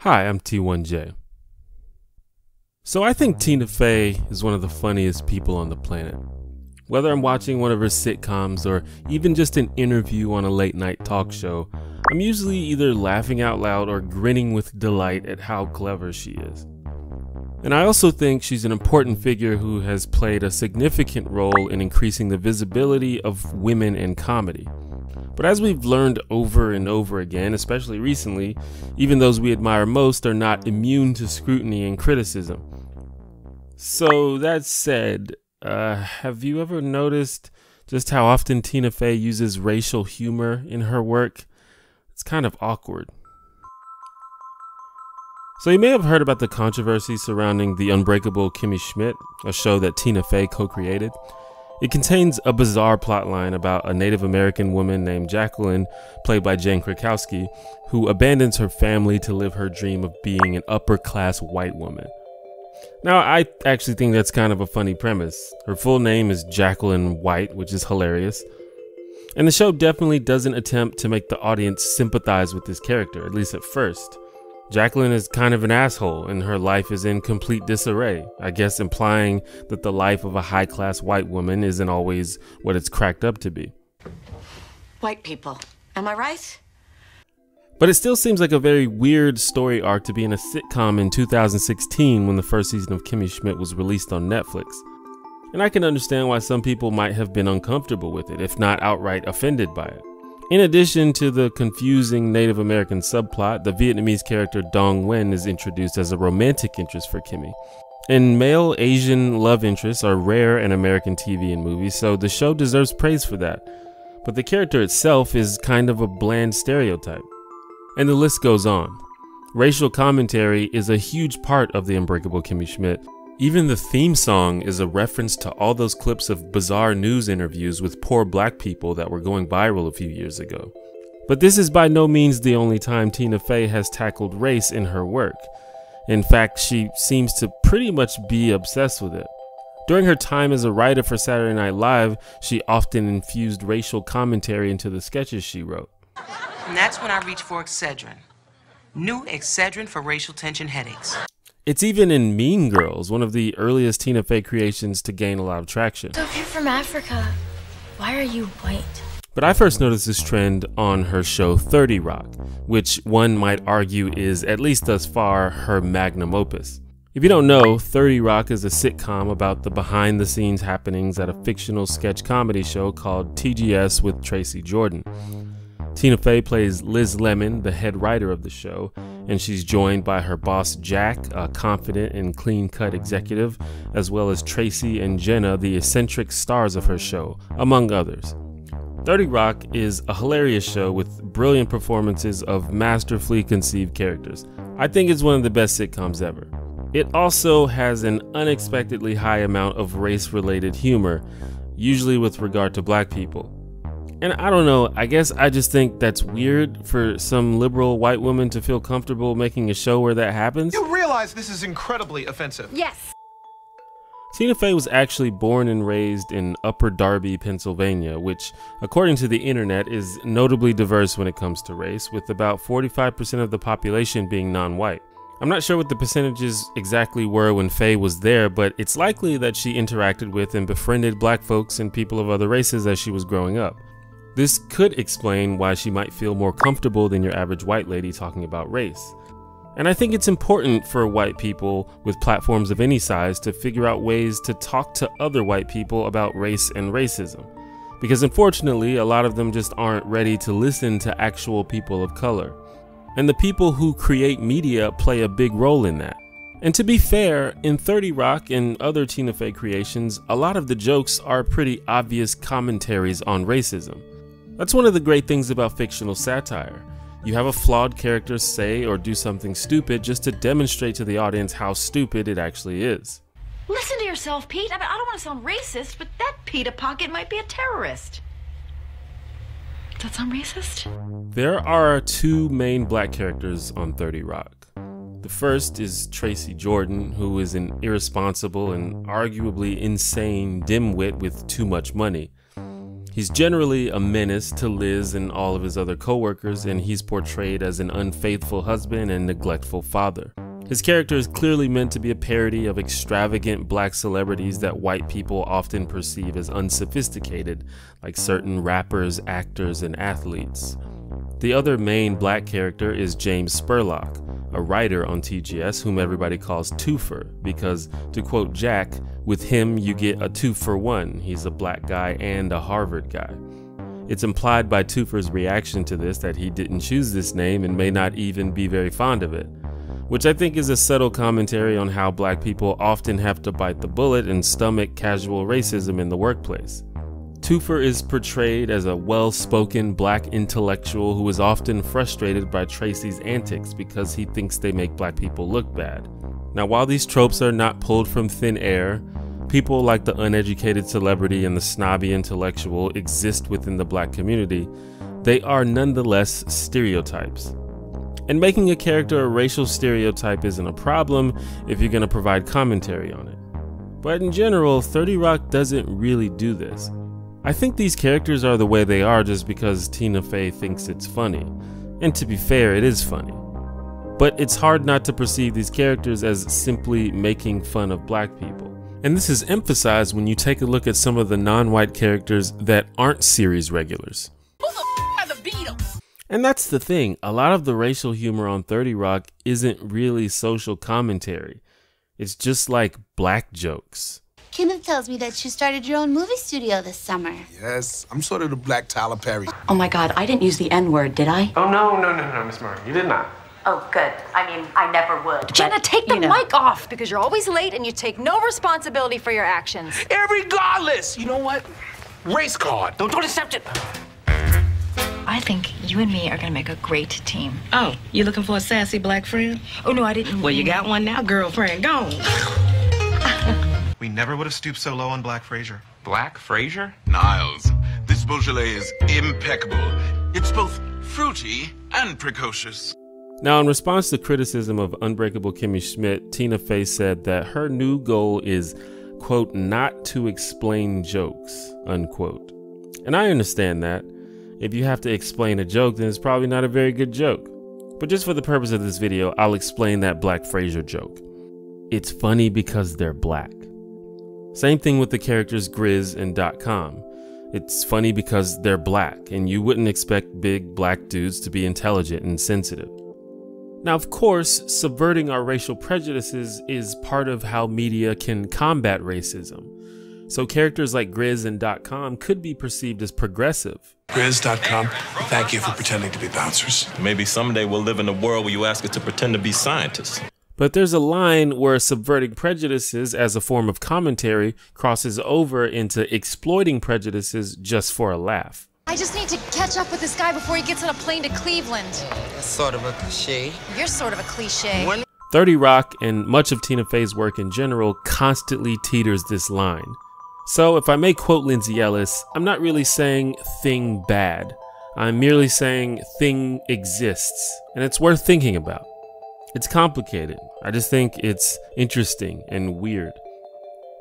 Hi, I'm T1J. So I think Tina Fey is one of the funniest people on the planet. Whether I'm watching one of her sitcoms or even just an interview on a late night talk show, I'm usually either laughing out loud or grinning with delight at how clever she is. And I also think she's an important figure who has played a significant role in increasing the visibility of women in comedy. But as we've learned over and over again, especially recently, even those we admire most are not immune to scrutiny and criticism. So that said, have you ever noticed just how often Tina Fey uses racial humor in her work? It's kind of awkward. So you may have heard about the controversy surrounding The Unbreakable Kimmy Schmidt, a show that Tina Fey co-created. It contains a bizarre plotline about a Native American woman named Jacqueline, played by Jane Krakowski, who abandons her family to live her dream of being an upper-class white woman. Now, I actually think that's kind of a funny premise. Her full name is Jacqueline White, which is hilarious. And the show definitely doesn't attempt to make the audience sympathize with this character, at least at first. Jacqueline is kind of an asshole, and her life is in complete disarray, I guess implying that the life of a high-class white woman isn't always what it's cracked up to be. White people, am I right? But it still seems like a very weird story arc to be in a sitcom in 2016 when the first season of Kimmy Schmidt was released on Netflix. And I can understand why some people might have been uncomfortable with it, if not outright offended by it. In addition to the confusing Native American subplot, the Vietnamese character Dong Nguyen is introduced as a romantic interest for Kimmy. And male Asian love interests are rare in American TV and movies, so the show deserves praise for that. But the character itself is kind of a bland stereotype. And the list goes on. Racial commentary is a huge part of The Unbreakable Kimmy Schmidt. Even the theme song is a reference to all those clips of bizarre news interviews with poor black people that were going viral a few years ago. But this is by no means the only time Tina Fey has tackled race in her work. In fact, she seems to pretty much be obsessed with it. During her time as a writer for Saturday Night Live, she often infused racial commentary into the sketches she wrote. And that's when I reached for Excedrin. New Excedrin for racial tension headaches. It's even in Mean Girls, one of the earliest Tina Fey creations to gain a lot of traction. So if you're from Africa, why are you white? But I first noticed this trend on her show 30 Rock, which one might argue is, at least thus far, her magnum opus. If you don't know, 30 Rock is a sitcom about the behind-the-scenes happenings at a fictional sketch comedy show called TGS with Tracy Jordan. Tina Fey plays Liz Lemon, the head writer of the show, and she's joined by her boss Jack, a confident and clean-cut executive, as well as Tracy and Jenna, the eccentric stars of her show, among others. 30 Rock is a hilarious show with brilliant performances of masterfully conceived characters. I think it's one of the best sitcoms ever. It also has an unexpectedly high amount of race-related humor, usually with regard to black people. And I don't know, I guess I just think that's weird for some liberal white woman to feel comfortable making a show where that happens. You realize this is incredibly offensive. Yes. Tina Fey was actually born and raised in Upper Darby, Pennsylvania, which, according to the internet, is notably diverse when it comes to race, with about 45% of the population being non-white. I'm not sure what the percentages exactly were when Fey was there, but it's likely that she interacted with and befriended black folks and people of other races as she was growing up. This could explain why she might feel more comfortable than your average white lady talking about race. And I think it's important for white people with platforms of any size to figure out ways to talk to other white people about race and racism. Because unfortunately, a lot of them just aren't ready to listen to actual people of color. And the people who create media play a big role in that. And to be fair, in 30 Rock and other Tina Fey creations, a lot of the jokes are pretty obvious commentaries on racism. That's one of the great things about fictional satire. You have a flawed character say or do something stupid just to demonstrate to the audience how stupid it actually is. Listen to yourself, Pete. I don't want to sound racist, but that Peter Pocket might be a terrorist. Does that sound racist? There are two main black characters on 30 Rock. The first is Tracy Jordan, who is an irresponsible and arguably insane dimwit with too much money. He's generally a menace to Liz and all of his other co-workers, and he's portrayed as an unfaithful husband and neglectful father. His character is clearly meant to be a parody of extravagant black celebrities that white people often perceive as unsophisticated, like certain rappers, actors, and athletes. The other main black character is James Spurlock, a writer on TGS whom everybody calls Twofer, because, to quote Jack, with him you get a 2-for-1. He's a black guy and a Harvard guy. It's implied by Twofer's reaction to this that he didn't choose this name and may not even be very fond of it, which I think is a subtle commentary on how black people often have to bite the bullet and stomach casual racism in the workplace. Twofer is portrayed as a well-spoken black intellectual who is often frustrated by Tracy's antics because he thinks they make black people look bad. Now, while these tropes are not pulled from thin air, people like the uneducated celebrity and the snobby intellectual exist within the black community. They are nonetheless stereotypes. And making a character a racial stereotype isn't a problem if you're going to provide commentary on it. But in general, 30 Rock doesn't really do this. I think these characters are the way they are just because Tina Fey thinks it's funny. And to be fair, it is funny. But it's hard not to perceive these characters as simply making fun of black people. And this is emphasized when you take a look at some of the non-white characters that aren't series regulars. Who the f*** are the Beatles? And that's the thing, a lot of the racial humor on 30 Rock isn't really social commentary. It's just like black jokes. Kenneth tells me that you started your own movie studio this summer. Yes, I'm sort of the black Tyler Perry. Oh my God, I didn't use the N-word, did I? Oh, no, Miss Murray. You did not. Oh, good. I mean, I never would. Jenna, take the mic off because you're always late and you take no responsibility for your actions. Irregardless, you know what? Race card. Don't accept it. I think you and me are gonna make a great team. Oh, you looking for a sassy black friend? Oh, no, I didn't. Well, you got one now, girlfriend. Gone. We never would have stooped so low on Black Fraser. Black Fraser? Niles, this Beaujolais is impeccable. It's both fruity and precocious. Now, in response to criticism of Unbreakable Kimmy Schmidt, Tina Fey said that her new goal is, quote, not to explain jokes, unquote. And I understand that. If you have to explain a joke, then it's probably not a very good joke. But just for the purpose of this video, I'll explain that Black Fraser joke. It's funny because they're black. Same thing with the characters Grizz and .com. It's funny because they're black, and you wouldn't expect big black dudes to be intelligent and sensitive. Now, of course, subverting our racial prejudices is part of how media can combat racism. So characters like Grizz and .com could be perceived as progressive. Grizz.com, thank you for pretending to be bouncers. Maybe someday we'll live in a world where you ask us to pretend to be scientists. But there's a line where subverting prejudices as a form of commentary crosses over into exploiting prejudices just for a laugh. I just need to catch up with this guy before he gets on a plane to Cleveland. That's sort of a cliche. You're sort of a cliche. 30 Rock and much of Tina Fey's work in general constantly teeters this line. So if I may quote Lindsay Ellis, I'm not really saying thing bad. I'm merely saying thing exists, and it's worth thinking about. It's complicated. I just think it's interesting and weird.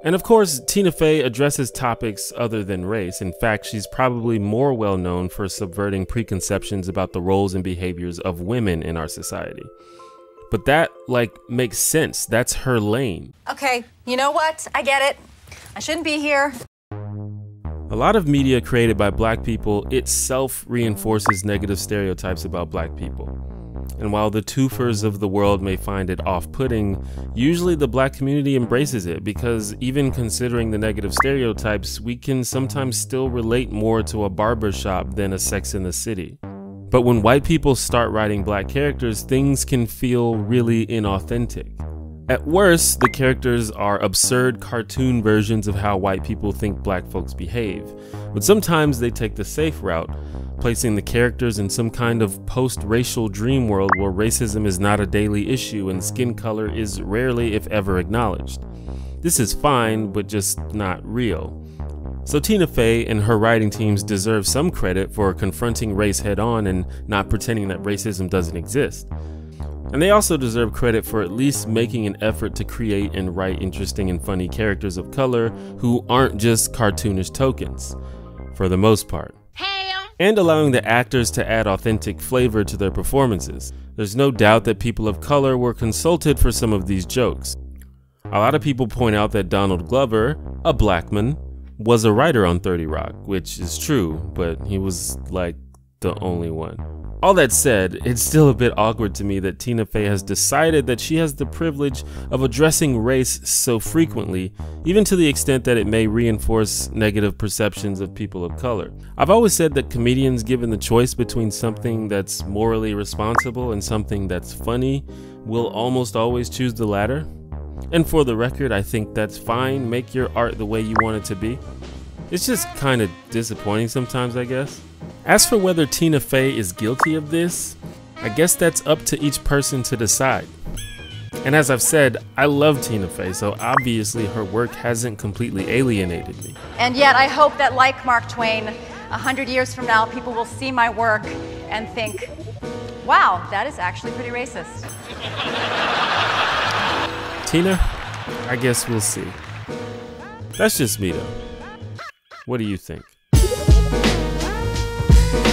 And of course, Tina Fey addresses topics other than race. In fact, she's probably more well known for subverting preconceptions about the roles and behaviors of women in our society. But that, makes sense. That's her lane. Okay, you know what? I get it. I shouldn't be here. A lot of media created by black people itself reinforces negative stereotypes about black people. And while the Twofers of the world may find it off-putting, usually the black community embraces it because even considering the negative stereotypes, we can sometimes still relate more to a barbershop than a Sex and the City. But when white people start writing black characters, things can feel really inauthentic. At worst, the characters are absurd cartoon versions of how white people think black folks behave. But sometimes they take the safe route, placing the characters in some kind of post-racial dream world where racism is not a daily issue and skin color is rarely, if ever, acknowledged. This is fine, but just not real. So Tina Fey and her writing teams deserve some credit for confronting race head-on and not pretending that racism doesn't exist. And they also deserve credit for at least making an effort to create and write interesting and funny characters of color who aren't just cartoonish tokens. for the most part. And allowing the actors to add authentic flavor to their performances. There's no doubt that people of color were consulted for some of these jokes. A lot of people point out that Donald Glover, a black man, was a writer on 30 Rock, which is true, but he was like the only one. All that said, it's still a bit awkward to me that Tina Fey has decided that she has the privilege of addressing race so frequently, even to the extent that it may reinforce negative perceptions of people of color. I've always said that comedians, given the choice between something that's morally responsible and something that's funny, will almost always choose the latter. And for the record, I think that's fine. Make your art the way you want it to be. It's just kind of disappointing sometimes, I guess. As for whether Tina Fey is guilty of this, I guess that's up to each person to decide. And as I've said, I love Tina Fey, so obviously her work hasn't completely alienated me. And yet I hope that, like Mark Twain, 100 years from now, people will see my work and think, wow, that is actually pretty racist. Tina, I guess we'll see. That's just me though. What do you think?